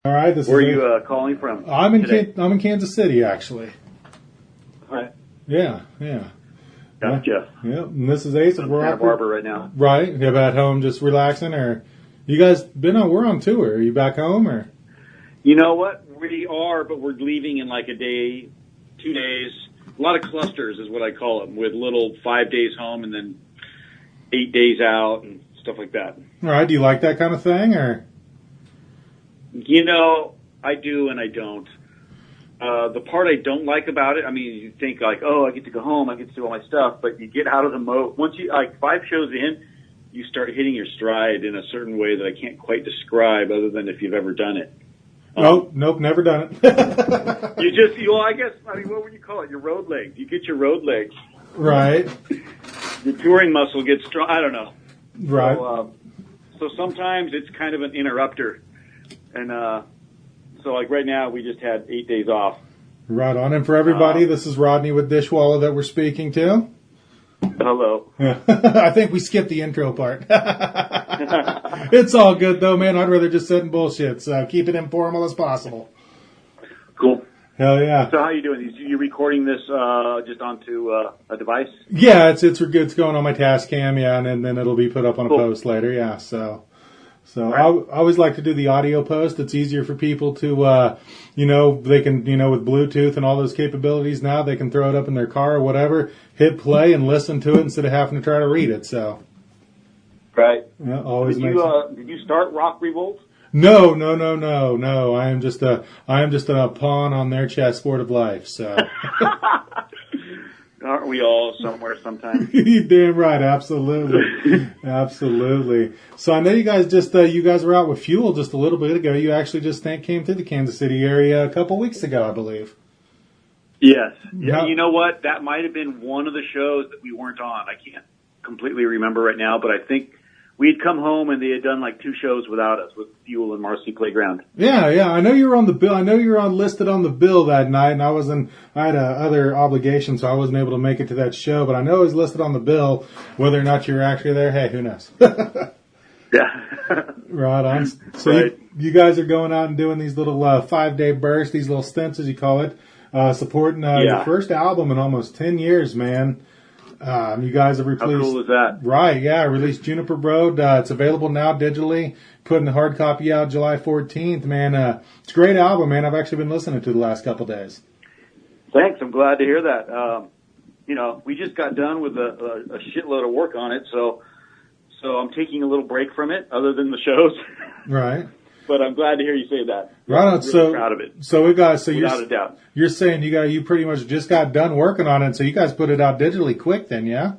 All right. Where are you calling from? I'm in Kansas City, actually. All right. Yeah. Gotcha. Yeah. And this is Ace. I'm in Santa Barbara right now. Right. You at home just relaxing, or you guys been on? We're on tour. Are you back home, or? You know what? We are, but we're leaving in like a day, 2 days. A lot of clusters is what I call them, with little 5 days home and then 8 days out and stuff like that. All right. Do you like that kind of thing, or? You know, I do and I don't. The part I don't like about it, I mean, you think like, oh, I get to go home, I get to do all my stuff, but you get out of the mode. Once you, like 5 shows in, you start hitting your stride in a certain way that I can't quite describe other than if you've ever done it. Nope, never done it. I guess, I mean, what would you call it? Your road legs. You get your road legs. Right. Your touring muscle gets strong. I don't know. Right. So sometimes it's kind of an interrupter. And so like right now we just had 8 days off. Right on. And for everybody, this is Rodney with Dishwalla that we're speaking to. Hello. I think we skipped the intro part. It's all good, though, man. I'd rather just sit and bullshit, so keep it informal as possible. Cool. Hell yeah. So how are you doing? Are you recording this just onto a device? Yeah, it's good. It's going on my task cam, yeah, and then it'll be put up on a post later, yeah. So right. I always like to do the audio post. It's easier for people to, they can, with Bluetooth and all those capabilities now, they can throw it up in their car or whatever, hit play and listen to it instead of having to try to read it. So, right. Yeah, always. Did you start RockRevolt? No. I am just a pawn on their chessboard of life. So. Aren't we all somewhere sometime? You're damn right. Absolutely. So I know you guys you guys were out with Fuel just a little bit ago. You actually just came through the Kansas City area a couple weeks ago, I believe. Yes. Yeah. You know what? That might have been one of the shows that we weren't on. I can't completely remember right now, but I think we had come home and they had done like 2 shows without us with Fuel and Marcy Playground. Yeah. I know you were on the bill. I know you were listed on the bill that night, and I had other obligations, so I wasn't able to make it to that show. But I know it was listed on the bill. Whether or not you were actually there, hey, who knows? Yeah. Right on. So right. You guys are going out and doing these little 5-day bursts, these little stints, as you call it, supporting your first album in almost 10 years, man. You guys have released. How cool is that? Right, yeah. Released Juniper Road. It's available now digitally. Putting the hard copy out July 14th, man. It's a great album, man. I've actually been listening to it the last couple days. Thanks. I'm glad to hear that. We just got done with a shitload of work on it, so I'm taking a little break from it, other than the shows. Right. But I'm glad to hear you say that. Right on. I'm really proud of it. Without a doubt. You're saying you pretty much just got done working on it, so you guys put it out digitally quick then, yeah?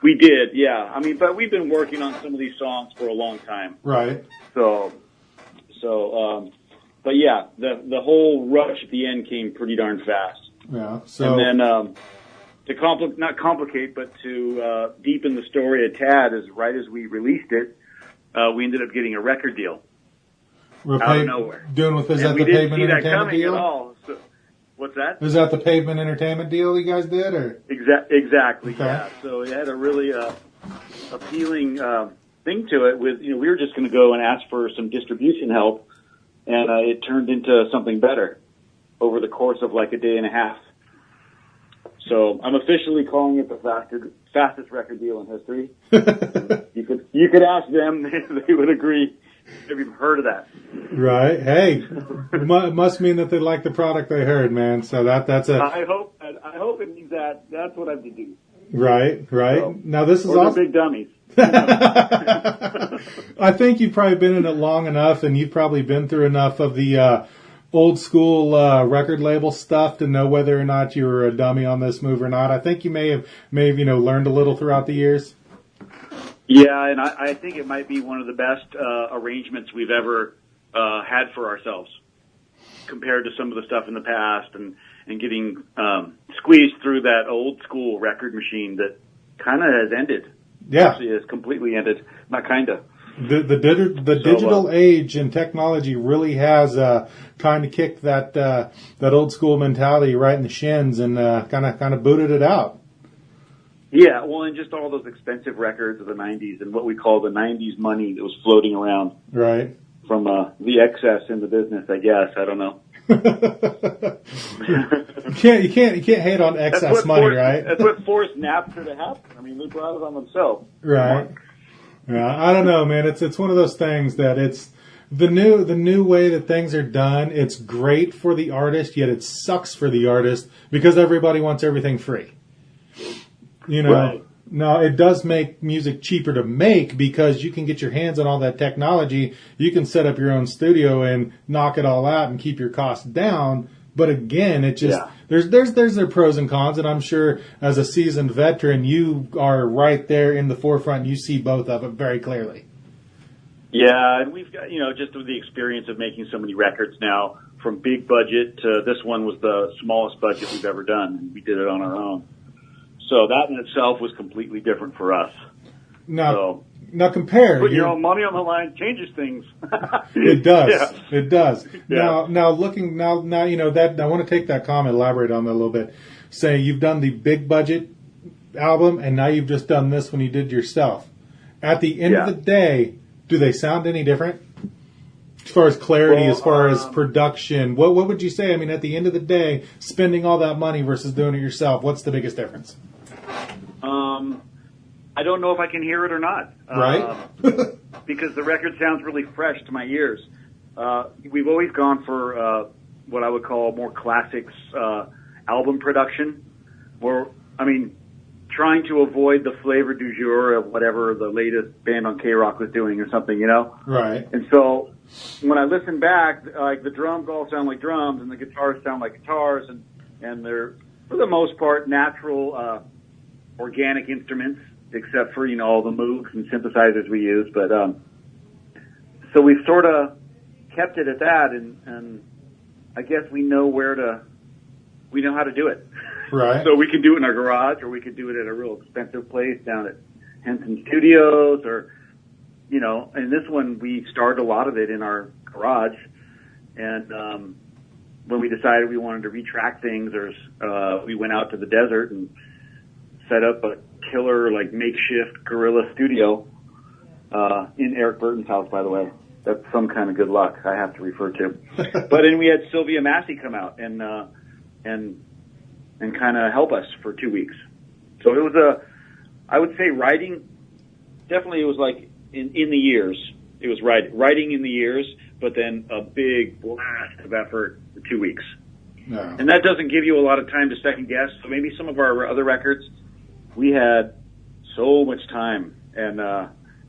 We did, yeah. I mean, but we've been working on some of these songs for a long time. Right. But yeah, the whole rush at the end came pretty darn fast. Yeah. So. And then not complicate, but to deepen the story a tad, right as we released it, we ended up getting a record deal out of nowhere. Is that the Pavement Entertainment deal? At all. So, what's that? Is that the Pavement Entertainment deal you guys did, or? Exactly. Okay. Yeah. So it had a really appealing thing to it. With we were just going to go and ask for some distribution help, and it turned into something better over the course of like a day and a half. So I'm officially calling it the fastest record deal in history. You could ask them; they would agree. Have you heard of that? Right. Hey, it must mean that they like the product they heard, man. So that's a. I hope it means that. That's what I've been doing. Right. So, now this is all big dummies. I think you've probably been in it long enough, and you've probably been through enough of the old school record label stuff to know whether or not you were a dummy on this move or not. I think you may have learned a little throughout the years. Yeah, and I think it might be one of the best arrangements we've ever had for ourselves compared to some of the stuff in the past and getting squeezed through that old school record machine that kind of has ended. Yeah. Actually has completely ended. Not kind of. The digital age and technology really has kind of kicked that old school mentality right in the shins and kind of booted it out. Yeah, well, and just all those expensive records of the 90s and what we call the 90s money that was floating around. Right. the excess in the business, I guess. I don't know. you can't hate on excess money, right? That's what forced Napster to happen. I mean, they brought it on themselves. Right. Yeah, I don't know, man. It's one of those things that it's the new way that things are done. It's great for the artist, yet it sucks for the artist because everybody wants everything free. You know. Right. No, it does make music cheaper to make because you can get your hands on all that technology. You can set up your own studio and knock it all out and keep your costs down. But again, it just there's their pros and cons, and I'm sure as a seasoned veteran, you are right there in the forefront. And you see both of it very clearly. Yeah, and we've got just with the experience of making so many records now, from big budget to this one was the smallest budget we've ever done, and we did it on our own. So that in itself was completely different for us. Now compare. Putting your own money on the line changes things. It does. Yeah. It does. Yeah. Now looking now that I want to take that comment, elaborate on that a little bit. Say you've done the big budget album, and now you've just done this when you did yourself. At the end of the day, do they sound any different? As far as clarity, as far as production, what would you say? I mean, at the end of the day, spending all that money versus doing it yourself, what's the biggest difference? I don't know if I can hear it or not. Right? Because the record sounds really fresh to my ears. We've always gone for what I would call more classics album production, where, trying to avoid the flavor du jour of whatever the latest band on K-Rock was doing or something, Right. And so when I listen back, like the drums all sound like drums and the guitars sound like guitars, and they're, for the most part, natural, organic instruments, except for, all the Moogs and synthesizers we use. But so we've sort of kept it at that, and I guess we know how to do it. Right. So we can do it in our garage, or we could do it at a real expensive place down at Henson Studios, or, and this one we started a lot of it in our garage. And when we decided we wanted to retrack things, we went out to the desert and set up a killer, makeshift guerrilla studio in Eric Burton's house, by the way. That's some kind of good luck I have to refer to. But then we had Sylvia Massey come out and kind of help us for 2 weeks. So it was I would say writing, definitely it was like in the years. It was writing in the years, but then a big blast of effort for 2 weeks. No. And that doesn't give you a lot of time to second guess. So maybe some of our other records, we had so much time and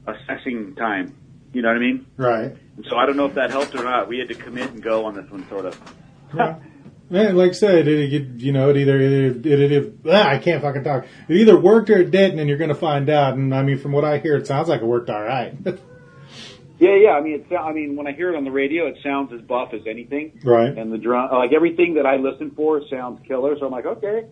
assessing time. You know what I mean? Right. And so I don't know if that helped or not. We had to commit and go on this one, sort of. Yeah. Man, like I said, I can't fucking talk. It either worked or it didn't, and you're going to find out. And from what I hear, it sounds like it worked all right. Yeah. When I hear it on the radio, it sounds as buff as anything. Right. And the drum, everything that I listen for sounds killer. So I'm like, okay,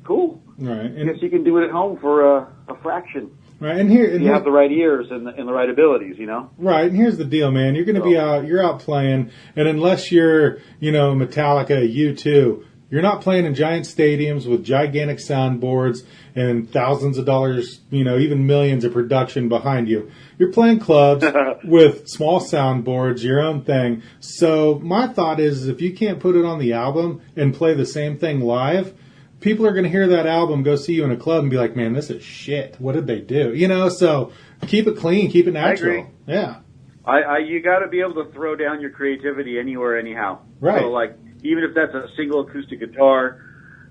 cool. Right. I guess you can do it at home for a fraction. Right. And you have the right ears and the right abilities, Right. And here's the deal, man. You're going to be out. You're out playing, and unless you're, Metallica, U2, you're not playing in giant stadiums with gigantic soundboards and thousands of dollars, even millions of production behind you. You're playing clubs with small soundboards, your own thing. So my thought is, if you can't put it on the album and play the same thing live, people are going to hear that album, go see you in a club, and be like, man, this is shit. What did they do? So keep it clean, keep it natural. I agree. Yeah. You got to be able to throw down your creativity anywhere, anyhow. Right. So, even if that's a single acoustic guitar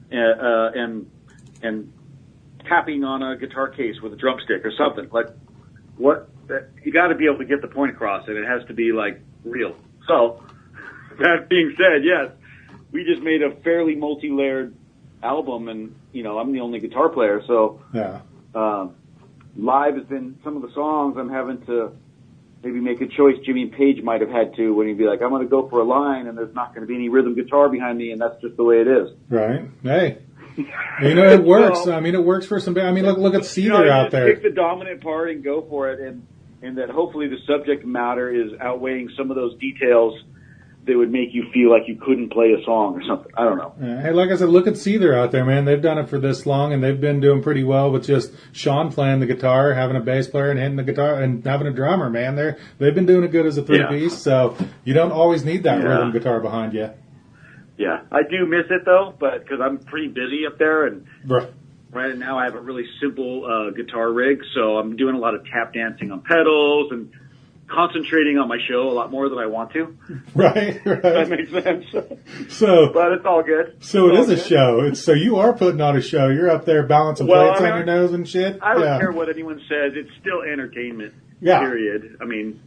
and tapping on a guitar case with a drumstick or something, you got to be able to get the point across, and it has to be real. So that being said, yes, we just made a fairly multi-layered album, and I'm the only guitar player, so yeah. Live has been some of the songs I'm having to maybe make a choice Jimmy Page might have had to, when he'd be like, I'm going to go for a line and there's not going to be any rhythm guitar behind me, and that's just the way it is. Right. Hey. It works. So, it works for some. Look at Seether out there. Pick the dominant part and go for it, and that hopefully the subject matter is outweighing some of those details that would make you feel like you couldn't play a song or something. I don't know. Hey, like I said, look at Seether out there, man. They've done it for this long, and they've been doing pretty well with just Sean playing the guitar, having a bass player, and hitting the guitar, and having a drummer, man. They've been doing it good as a three-piece, so you don't always need that rhythm guitar behind you. Yeah, I do miss it, though, but because I'm pretty busy up there, and right now I have a really simple guitar rig, so I'm doing a lot of tap dancing on pedals and concentrating on my show a lot more than I want to. Right. That makes sense. So, but it's all good. So it is a show. So you are putting on a show. You're up there balancing plates on your nose and shit. I don't care what anyone says. It's still entertainment. Period. I mean,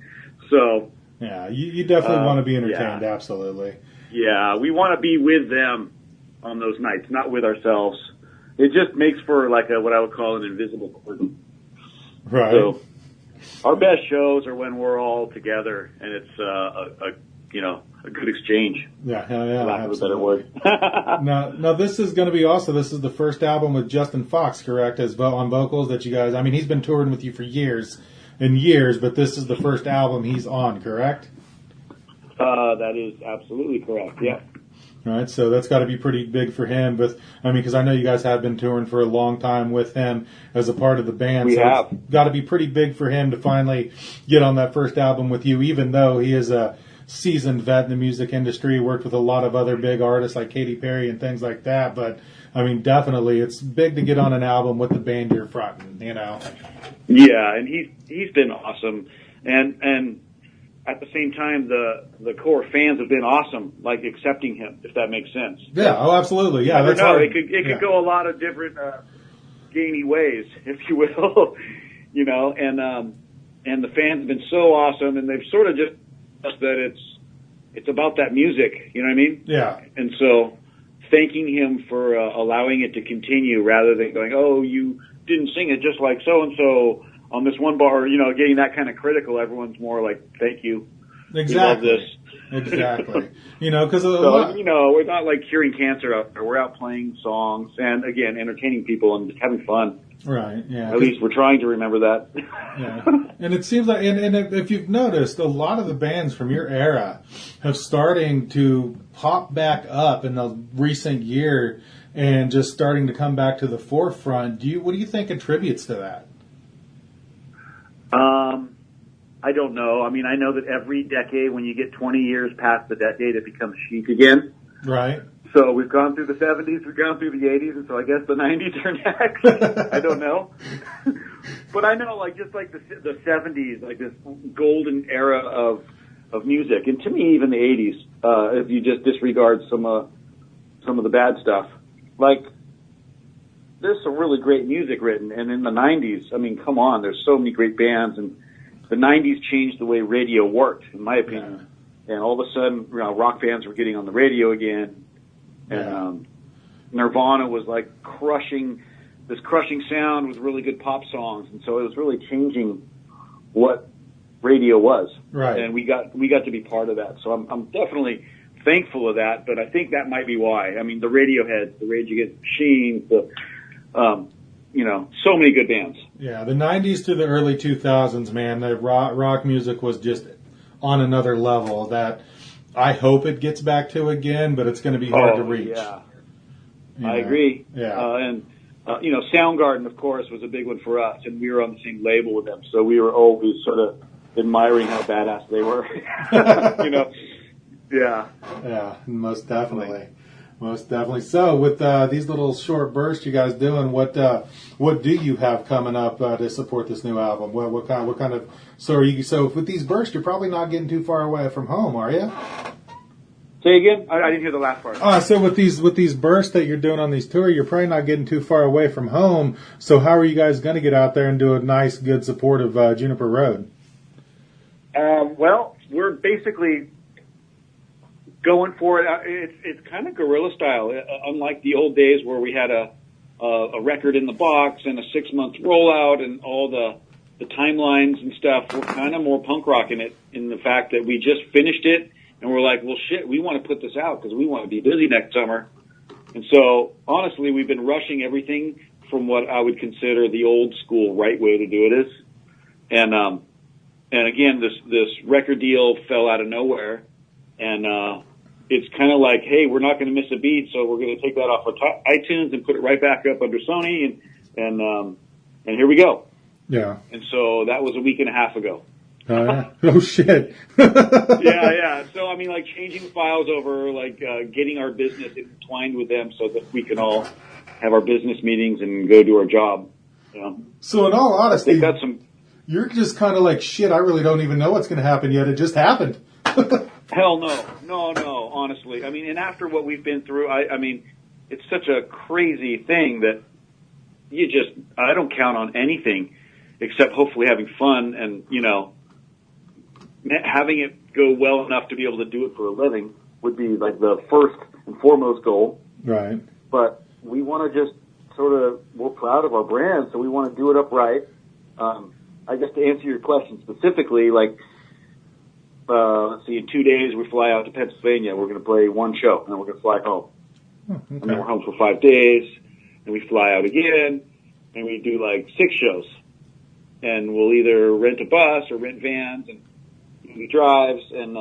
so. Yeah, you definitely want to be entertained. Yeah. Absolutely. Yeah, we want to be with them on those nights, not with ourselves. It just makes for like what I would call an invisible cordon. Right. So, our best shows are when we're all together, and it's a good exchange. Yeah, lack of a better word. Now this is going to be also. This is the first album with Justin Fox, correct? As on vocals that you guys. I mean, he's been touring with you for years and years, but this is the first album he's on, correct? That is absolutely correct. Yeah. Right, so that's got to be pretty big for him. But I mean, because I know you guys have been touring for a long time with him as a part of the band. We have. It's got to be pretty big for him to finally get on that first album with you, even though he is a seasoned vet in the music industry, worked with a lot of other big artists like Katy Perry and things like that. But I mean, definitely, it's big to get on an album with the band you're fronting, you know. Yeah, and he's been awesome, and at the same time, the core fans have been awesome, like accepting him, if that makes sense. Yeah, oh, absolutely. Yeah, that's hard. It could go a lot of different gamey ways, if you will, you know. And the fans have been so awesome, and they've sort of just that it's about that music, you know what I mean? Yeah. And so, thanking him for allowing it to continue, rather than going, oh, you didn't sing it just like so and so on this one bar, you know, getting that kind of critical. Everyone's more like, thank you. Exactly. We love this. Exactly. You know, because you know, we're not like curing cancer out there. We're out playing songs and, again, entertaining people and just having fun. Right, yeah. At least we're trying to remember that. Yeah. And it seems like, and if you've noticed, a lot of the bands from your era have starting to pop back up in the recent year and just starting to come back to the forefront. What do you think contributes to that? I don't know. I mean, I know that every decade, when you get 20 years past the decade, it becomes chic again. Right. So we've gone through the 70s, we've gone through the 80s, and so I guess the 90s are next. I don't know. But I know, like, just like the 70s, like this golden era of music. And to me, even the 80s, if you just disregard some of the bad stuff. Like, there's some really great music written. And in the 90s, I mean, come on, there's so many great bands. And the 90s changed the way radio worked, in my opinion. Yeah. And all of a sudden, you know, rock fans were getting on the radio again. And Nirvana was like crushing sound with really good pop songs. And so it was really changing what radio was. Right. And we got to be part of that. So I'm definitely thankful of that, but I think that might be why. I mean, the Radioheads, the Rage Against the Machine, you know, so many good bands. Yeah, the 90s to the early 2000s, man, the rock music was just on another level that I hope it gets back to again, but it's going to be hard to reach. Yeah, I agree. Yeah. You know, Soundgarden, of course, was a big one for us, and we were on the same label with them, so we were always sort of admiring how badass they were. You know, yeah. Yeah, most definitely. Most definitely. So, with these little short bursts you guys doing, what do you have coming up to support this new album? What kind of? So with these bursts, you're probably not getting too far away from home, are you? Say again? I didn't hear the last part. So with these bursts that you're doing on these tours, you're probably not getting too far away from home. So how are you guys going to get out there and do a nice, good support of Juniper Road? Well, we're basically going for it. It's kind of guerrilla style, unlike the old days where we had a record in the box and a 6-month rollout and all the timelines and stuff. We're kind of more punk rocking it in the fact that we just finished it and we're like, well, shit, we want to put this out because we want to be busy next summer. And so, honestly, we've been rushing everything from what I would consider the old school right way to do it is. And again, this record deal fell out of nowhere. and it's kind of like, hey, we're not going to miss a beat, so we're going to take that off of iTunes and put it right back up under Sony, and here we go. Yeah. And so that was a week and a half ago. Oh shit. Yeah. So I mean, like changing the files over, like getting our business intertwined with them, so that we can all have our business meetings and go do our job. You know? So in all honesty, I think that's you're just kind of like, shit, I really don't even know what's going to happen yet. It just happened. Hell no, honestly. I mean, and after what we've been through, I mean, it's such a crazy thing that I don't count on anything except hopefully having fun and, you know, having it go well enough to be able to do it for a living would be like the first and foremost goal. Right. But we want to just we're proud of our brand, so we want to do it upright. I guess to answer your question specifically, like, let's see, in 2 days we fly out to Pennsylvania. We're going to play one show, and then we're going to fly home. Oh, okay. And then we're home for 5 days, and we fly out again, and we do like 6 shows. And we'll either rent a bus or rent vans, and we drives, and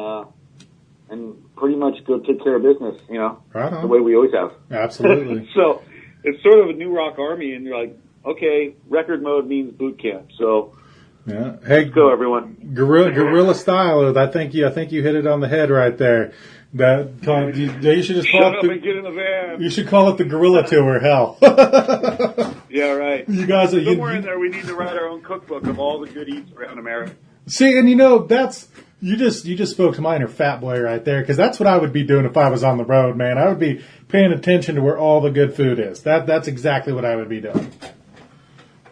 pretty much go take care of business, you know, right on. The way we always have. Absolutely. So it's sort of a new rock army, and you're like, okay, record mode means boot camp. So yeah, hey, let's go everyone. Guerrilla style. I think you hit it on the head right there. You should just call Shut up and get in the van. You should call it the Guerrilla Tour. Hell. Yeah, right. You guys are somewhere in there. We need to write our own cookbook of all the good eats around America. See, and you know you just spoke to my inner fat boy right there, because that's what I would be doing if I was on the road, man. I would be paying attention to where all the good food is. That's exactly what I would be doing.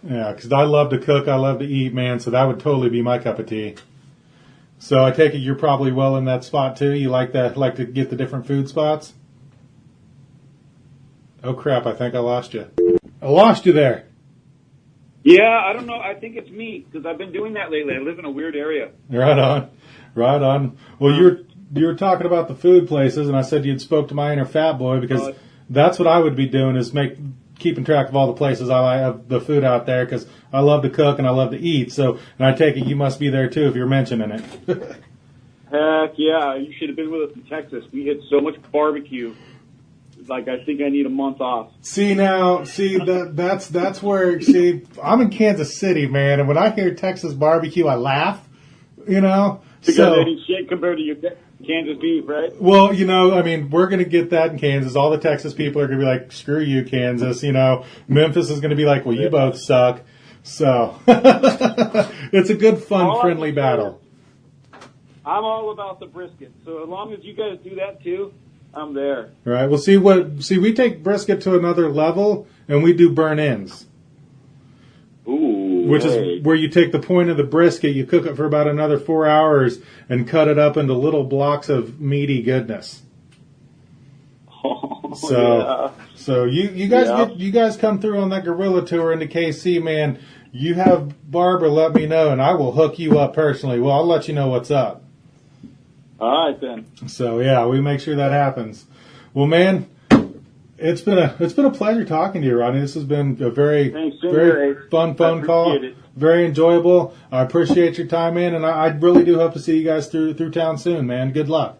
Yeah, because I love to cook, I love to eat, man. So that would totally be my cup of tea. So I take it you're probably well in that spot too. You like to get the different food spots. Oh crap! I think I lost you. I lost you there. Yeah, I don't know. I think it's me, because I've been doing that lately. I live in a weird area. Right on. Well, you were talking about the food places, and I said you'd spoke to my inner fat boy, because that's what I would be doing, is keeping track of all the places I have the food out there, because I love to cook and I love to eat. So, and I take it you must be there too if you're mentioning it. Heck yeah! You should have been with us in Texas. We had so much barbecue. Like, I think I need a month off. That's where, I'm in Kansas City, man, and when I hear Texas barbecue, I laugh, you know. Because it ain't shit compared to your Kansas beef, right? Well, you know, I mean, we're going to get that in Kansas. All the Texas people are going to be like, screw you, Kansas, you know. Memphis is going to be like, well, you both suck. So, it's a good, fun, friendly battle. I'm all about the brisket, so as long as you guys do that too, I'm there. All right. Well, we take brisket to another level, and we do burn-ins. Ooh. Which is where you take the point of the brisket, you cook it for about another 4 hours, and cut it up into little blocks of meaty goodness. Oh, so you guys come through on that Guerrilla Tour into KC, man. You have Barbara let me know, and I will hook you up personally. Well, I'll let you know what's up. All right, then. So, yeah, we make sure that happens. Well, man, it's been a pleasure talking to you, Rodney. This has been a very fun phone call. Very enjoyable. I appreciate your time, man, and I really do hope to see you guys through town soon, man. Good luck.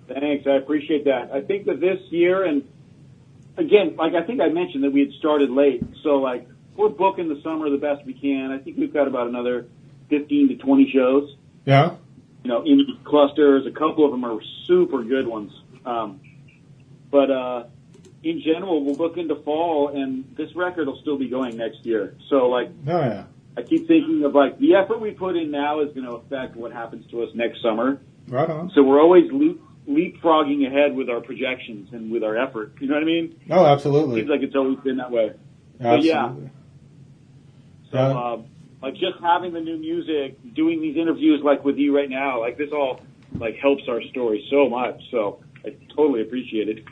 Thanks. I appreciate that. I think that this year, and again, like I think I mentioned that we had started late, so like we're booking the summer the best we can. I think we've got about another 15 to 20 shows. Yeah. You know, in clusters. A couple of them are super good ones. But in general, we'll look into fall, and this record will still be going next year. So, like, I keep thinking of, like, the effort we put in now is going to affect what happens to us next summer. Right on. So we're always leapfrogging ahead with our projections and with our effort. You know what I mean? Oh, absolutely. Seems like it's always been that way. Absolutely. But, yeah. So, like, just having the new music, doing these interviews like with you right now, like, this all, like, helps our story so much. So I totally appreciate it.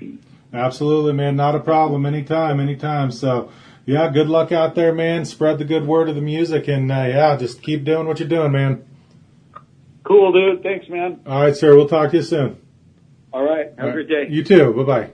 Absolutely, man. Not a problem. Anytime. So, yeah, good luck out there, man. Spread the good word of the music, and, just keep doing what you're doing, man. Cool, dude. Thanks, man. All right, sir. We'll talk to you soon. All right. Have a great day. You too. Bye-bye.